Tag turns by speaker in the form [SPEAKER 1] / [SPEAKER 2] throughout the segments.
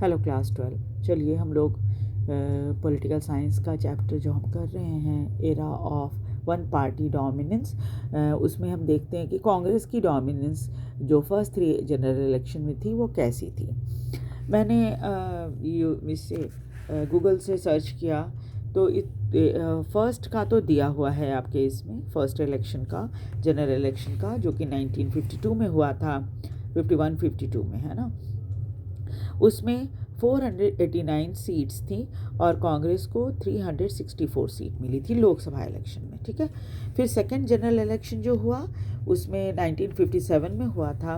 [SPEAKER 1] Hello class 12। चलिए हम लोग पॉलिटिकल साइंस का चैप्टर जो हम कर रहे हैं, era of one party dominance, उसमें हम देखते हैं कि कांग्रेस की डोमिनेंस जो फर्स्ट 3 जनरल इलेक्शन में थी वो कैसी थी। मैंने इससे गूगल से सर्च किया तो फर्स्ट का तो दिया हुआ है आपके इसमें, फर्स्ट इलेक्शन का, जनरल इलेक्शन का, जो कि 1952 में हुआ था, 51-52 में, है ना। उसमें 489 सीट्स थी और कांग्रेस को 364 सीट मिली थी लोकसभा इलेक्शन में, ठीक है। फिर सेकंड जनरल इलेक्शन जो हुआ उसमें 1957 में हुआ था,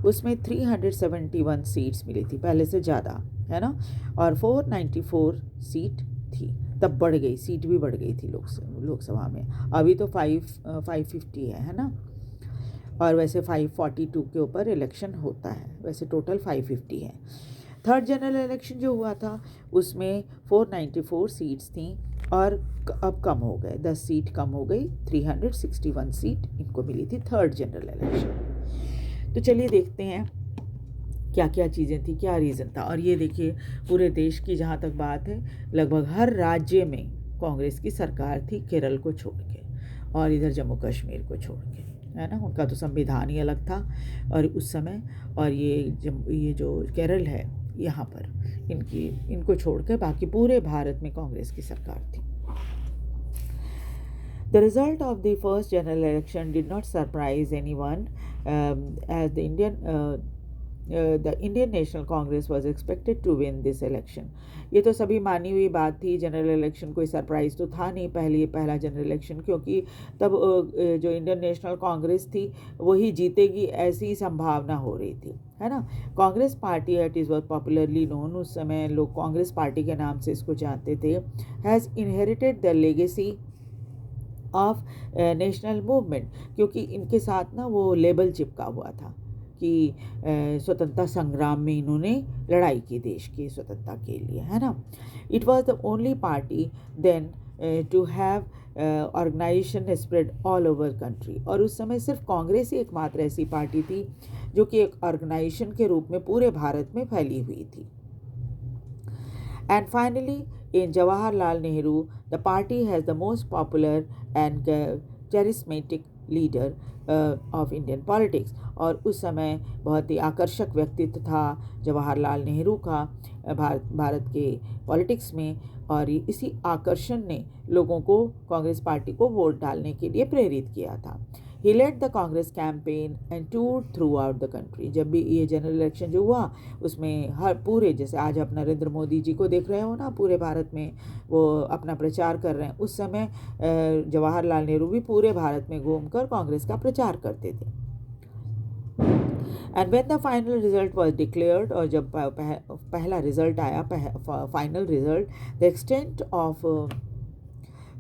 [SPEAKER 1] उसमें 371 सीट्स मिली थी, पहले से ज़्यादा, है ना। और 494 सीट थी, तब बढ़ गई, सीट भी बढ़ गई थी लोकसभा में। अभी तो 550 है ना। और वैसे 542 के ऊपर इलेक्शन होता है, वैसे टोटल 550 है। थर्ड जनरल इलेक्शन जो हुआ था उसमें 494 सीट्स थी और अब कम हो गए, 10 सीट कम हो गई, 361 सीट इनको मिली थी थर्ड जनरल इलेक्शन। तो चलिए देखते हैं क्या क्या चीज़ें थी, क्या रीज़न था। और ये देखिए, पूरे देश की जहाँ तक बात है, लगभग हर राज्य में कांग्रेस की सरकार थी, केरल को छोड़ के और इधर जम्मू कश्मीर को छोड़ के, है ना। उनका तो संविधान ही अलग था और उस समय, और ये जो केरल है यहाँ पर, इनको छोड़ कर बाकी पूरे भारत में कांग्रेस की सरकार थी। The result of the first general election did not surprise anyone, as the Indian National Congress was expected to win this election. ये तो सभी मानी हुई बात थी, जनरल इलेक्शन कोई सरप्राइज़ तो था नहीं पहला जनरल इलेक्शन, क्योंकि तब जो इंडियन नेशनल कांग्रेस थी वही जीतेगी ऐसी संभावना हो रही थी, है ना। Congress party at is was popularly known, उस समय लोग कांग्रेस पार्टी के नाम से इसको जानते थे, has inherited the legacy of national movement, क्योंकि इनके साथ ना वो लेबल चिपका हुआ था कि स्वतंत्रता संग्राम में इन्होंने लड़ाई की देश की स्वतंत्रता के लिए, है ना। It was the only party then to have organisation spread all over country, और उस समय सिर्फ कांग्रेस ही एकमात्र ऐसी पार्टी थी जो कि एक ऑर्गेनाइजेशन के रूप में पूरे भारत में फैली हुई थी। And finally, in Jawaharlal Nehru, the party has the most popular and charismatic leader of Indian politics. और उस समय बहुत ही आकर्षक व्यक्तित्व था जवाहरलाल नेहरू का भारत के पॉलिटिक्स में, और इसी आकर्षण ने लोगों को कांग्रेस पार्टी को वोट डालने के लिए प्रेरित किया था। He led the Congress campaign and toured throughout the country. जब भी ये जनरल इलेक्शन जो हुआ उसमें हर पूरे, जैसे आज आप नरेंद्र मोदी जी को देख रहे हो ना, पूरे भारत में वो अपना प्रचार कर रहे हैं, उस समय जवाहरलाल नेहरू भी पूरे भारत में घूमकर कांग्रेस का प्रचार करते थे। And when the final result was declared, और जब पहला रिजल्ट आया, final result, the extent of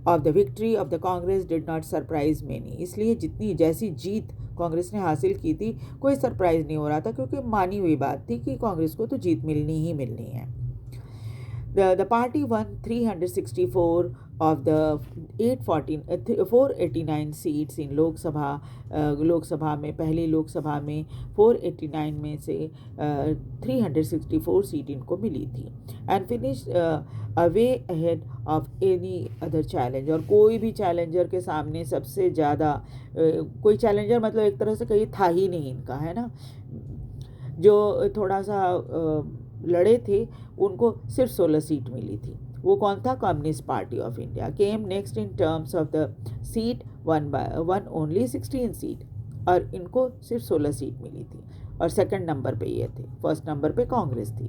[SPEAKER 1] the victory of the Congress did not surprise many, इसलिए जैसी जीत कांग्रेस ने हासिल की थी कोई सरप्राइज नहीं हो रहा था, क्योंकि मानी हुई बात थी कि कांग्रेस को तो जीत मिलनी ही मिलनी है। The party won 364 of the 489 seats in Lok Sabha में, पहली लोकसभा में 489 में से 364 सीट इनको मिली थी, and finish away ahead of any other challenge, और कोई भी चैलेंजर के सामने सबसे ज़्यादा, कोई चैलेंजर मतलब एक तरह से कहीं था ही नहीं इनका, है ना। जो थोड़ा सा लड़े थे उनको सिर्फ 16 सीट मिली थी। वो कौन था? Communist party of India came next in terms of the seat, one only 16 seat, और इनको सिर्फ 16 सीट मिली थी, और सेकंड नंबर पे ये थे, फर्स्ट नंबर पे कांग्रेस थी।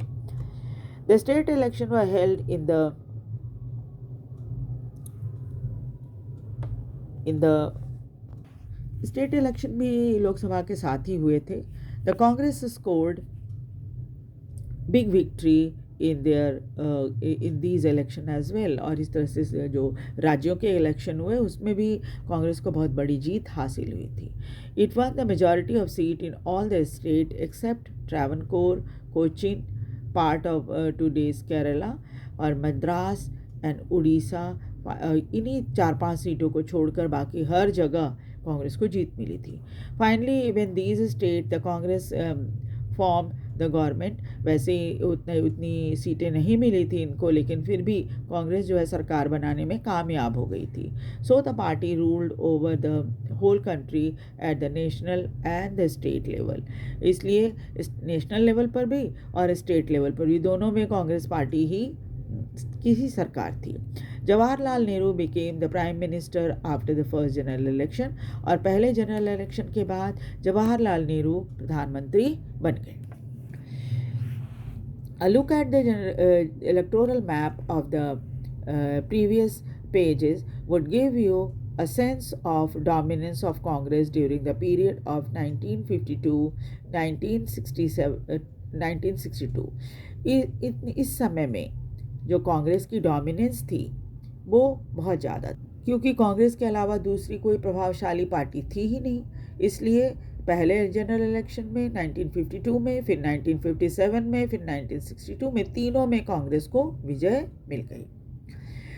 [SPEAKER 1] The state election were held in the state election भी लोकसभा के साथ ही हुए थे। The Congress scored big victory in these election as well, और इस तरह से जो राज्यों के इलेक्शन हुए उसमें भी कांग्रेस को बहुत बड़ी जीत हासिल हुई थी। It was the majority of seat in all the state except Travancore, Cochin, part of today's Kerala, और मद्रास एंड उड़ीसा। इन्हीं 4-5 सीटों को छोड़कर बाकी हर जगह कांग्रेस को जीत मिली थी। Finally even these state the Congress form the government. वैसे ही उतनी सीटें नहीं मिली थी इनको, लेकिन फिर भी कांग्रेस जो है सरकार बनाने में कामयाब हो गई थी। So the party ruled over the whole country at the national and the state level. इसलिए नेशनल लेवल पर भी और स्टेट लेवल पर भी दोनों में कांग्रेस पार्टी ही की सरकार थी। Jawaharlal Nehru became the prime minister after the first general election. और पहले जनरल इलेक्शन के बाद जवाहरलाल नेहरू प्रधानमंत्री बन गए। A look at the electoral map of the previous pages would give you a sense of dominance of Congress during the period of 1952 1962। इस समय में जो कांग्रेस की डोमिनेंस थी वो बहुत ज़्यादा थी, क्योंकि कांग्रेस के अलावा दूसरी कोई प्रभावशाली पार्टी थी ही नहीं। इसलिए पहले जनरल इलेक्शन में 1952 में, फिर 1957 में, फिर 1962 में, तीनों में कांग्रेस को विजय मिल गई।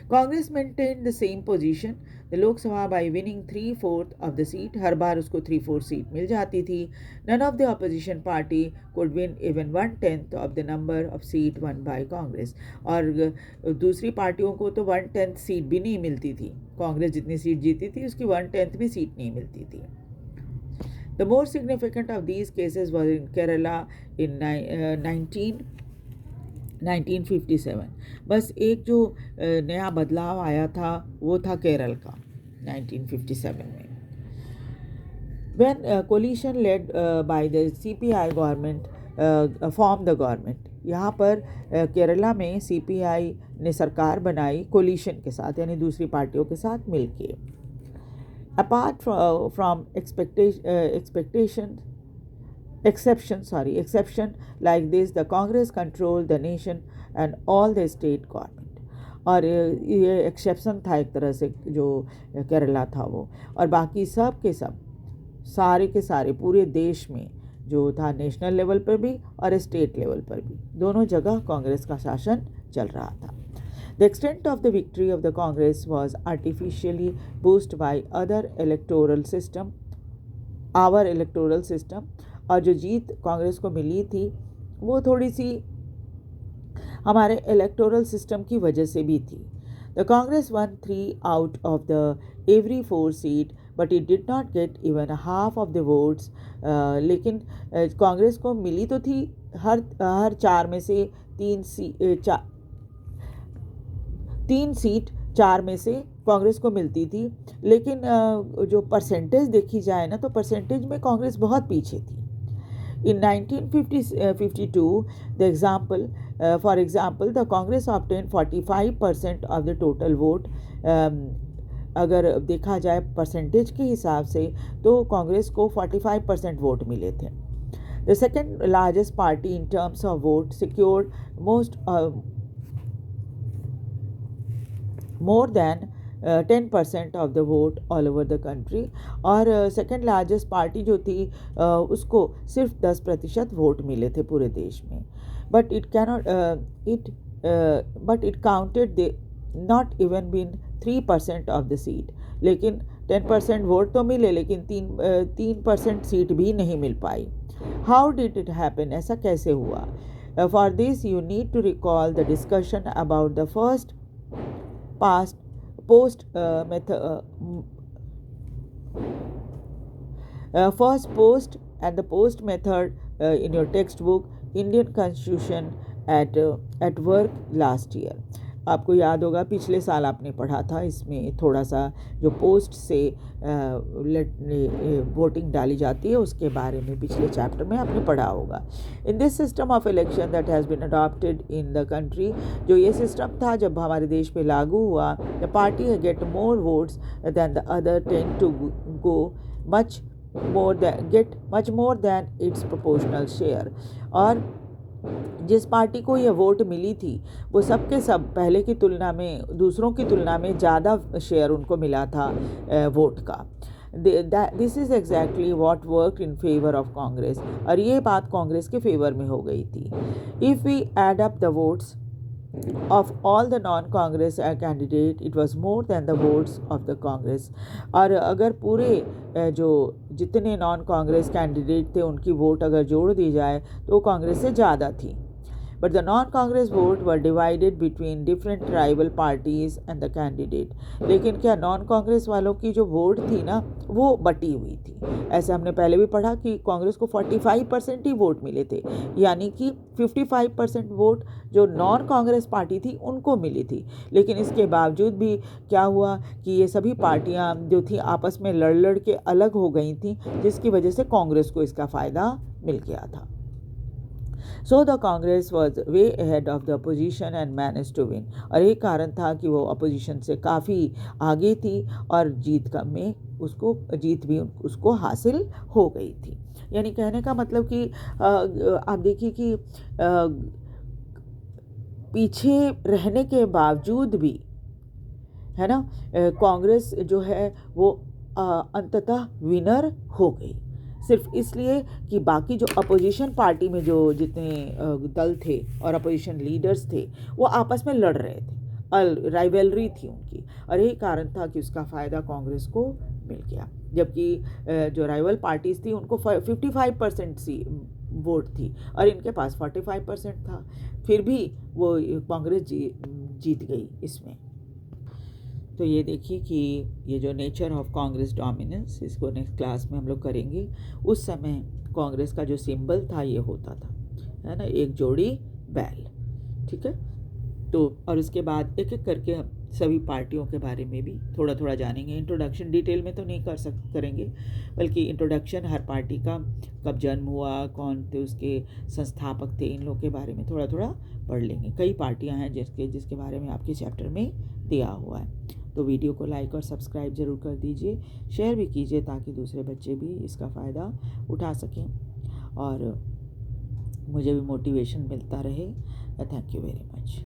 [SPEAKER 1] Congress maintain the same position the Lok Sabha by winning 3/4 of the seat. हर बार उसको 3/4 सीट मिल जाती थी। None of the opposition party could win even 1/10 of the number of seat won by Congress. और दूसरी पार्टियों को तो 1/10 सीट भी नहीं मिलती थी। कांग्रेस जितनी सीट जीती थी उसकी 1/10 भी सीट नहीं मिलती थी। The more significant of these cases was in Kerala in 1957। बस एक जो नया बदलाव आया था वो था केरल का 1957 में। When coalition led by the CPI government formed the government। यहाँ पर केरला में CPI ने सरकार बनाई कोलिशन के साथ, यानी दूसरी पार्टियों के साथ मिलके। Apart from exception like this, the Congress controlled the nation and all the state government। और ये एक्सेप्शन था एक तरह से जो केरला था वो, और बाकी सब के सब सारे के सारे पूरे देश में जो था नेशनल लेवल पर भी और स्टेट लेवल पर भी, दोनों जगह कांग्रेस का शासन चल रहा था। The extent of the victory of the Congress was artificially boosted by our electoral system। और जो जीत कांग्रेस को मिली थी वो थोड़ी सी हमारे इलेक्टोरल सिस्टम की वजह से भी थी। The Congress won 3 out of the every 4 seat, but it did not get even half of the votes। लेकिन कांग्रेस को मिली तो थी हर 4 में से 3 सीट 4 में से कांग्रेस को मिलती थी, लेकिन जो परसेंटेज देखी जाए ना तो परसेंटेज में कांग्रेस बहुत पीछे थी। In 1952, for example, the Congress obtained 45% of the total vote। अगर देखा जाए परसेंटेज के हिसाब से तो कांग्रेस को 45% वोट मिले थे। The second largest party in terms of vote secured more than 10% of the vote all over the country। और सेकेंड लार्जेस्ट पार्टी जो थी उसको सिर्फ 10% वोट मिले थे पूरे देश में। But it counted they not even been 3% of the seat. लेकिन 10% वोट तो मिले, लेकिन 3% सीट भी नहीं मिल पाई। How did it happen? ऐसा कैसे हुआ? For this you need to recall the discussion about the first post and the post method in your textbook Indian Constitution at work last year। आपको याद होगा पिछले साल आपने पढ़ा था, इसमें थोड़ा सा जो पोस्ट से वोटिंग डाली जाती है उसके बारे में पिछले चैप्टर में आपने पढ़ा होगा। In this system of election that has been adopted in the country, जो ये सिस्टम था जब हमारे देश में लागू हुआ, the party get more votes than the other tend to go much more than its proportional share. और जिस पार्टी को ये वोट मिली थी वो सब के सब पहले की तुलना में, दूसरों की तुलना में ज़्यादा शेयर उनको मिला था वोट का। This is exactly what work in favour of Congress. और ये बात कांग्रेस के फेवर में हो गई थी। If we add up the votes of all the non-Congress candidate, it was more than the votes of the Congress. और अगर पूरे जो जितने नॉन कांग्रेस कैंडिडेट थे उनकी वोट अगर जोड़ दी जाए तो कांग्रेस से ज़्यादा थी. But the non-Congress vote were divided between different tribal parties and the candidate. लेकिन क्या नॉन कांग्रेस वालों की जो वोट थी ना वो बटी हुई थी. ऐसे हमने पहले भी पढ़ा कि कांग्रेस को 45% ही वोट मिले थे, यानी कि 55% वोट जो नॉन कांग्रेस पार्टी थी उनको मिली थी. लेकिन इसके बावजूद भी क्या हुआ कि ये सभी पार्टियां जो थी आपस में लड़ के अलग हो गई थी, जिसकी वजह से कांग्रेस को इसका फ़ायदा मिल गया था. So the Congress was way ahead of the opposition and managed to win. और एक कारण था कि वो अपोजिशन से काफ़ी आगे थी और जीत भी उसको हासिल हो गई थी. यानी कहने का मतलब कि आप देखिए कि पीछे रहने के बावजूद भी है ना कांग्रेस जो है वो अंततः विनर हो गई. सिर्फ इसलिए कि बाकी जो अपोजिशन पार्टी में जो जितने दल थे और अपोजिशन लीडर्स थे वो आपस में लड़ रहे थे, राइवलरी थी उनकी, और यही कारण था कि उसका फ़ायदा कांग्रेस को मिल गया. जबकि जो राइवल पार्टीज़ थी उनको 55% सी वोट थी और इनके पास 45% था, फिर भी वो कांग्रेस जीत गई इसमें. तो ये देखिए कि ये जो नेचर ऑफ कांग्रेस डोमिनेंस, इसको नेक्स्ट क्लास में हम लोग करेंगे. उस समय कांग्रेस का जो सिंबल था ये होता था, है ना, एक जोड़ी बैल. ठीक है. तो और उसके बाद एक एक करके हम सभी पार्टियों के बारे में भी थोड़ा थोड़ा जानेंगे. इंट्रोडक्शन डिटेल में तो नहीं करेंगे, बल्कि इंट्रोडक्शन हर पार्टी का, कब जन्म हुआ, कौन थे उसके संस्थापक थे, इन लोग के बारे में थोड़ा थोड़ा पढ़ लेंगे. कई पार्टियां हैं जिसके बारे में आपके चैप्टर में दिया हुआ है. तो वीडियो को लाइक और सब्सक्राइब ज़रूर कर दीजिए, शेयर भी कीजिए ताकि दूसरे बच्चे भी इसका फ़ायदा उठा सकें और मुझे भी मोटिवेशन मिलता रहे. Thank you very much.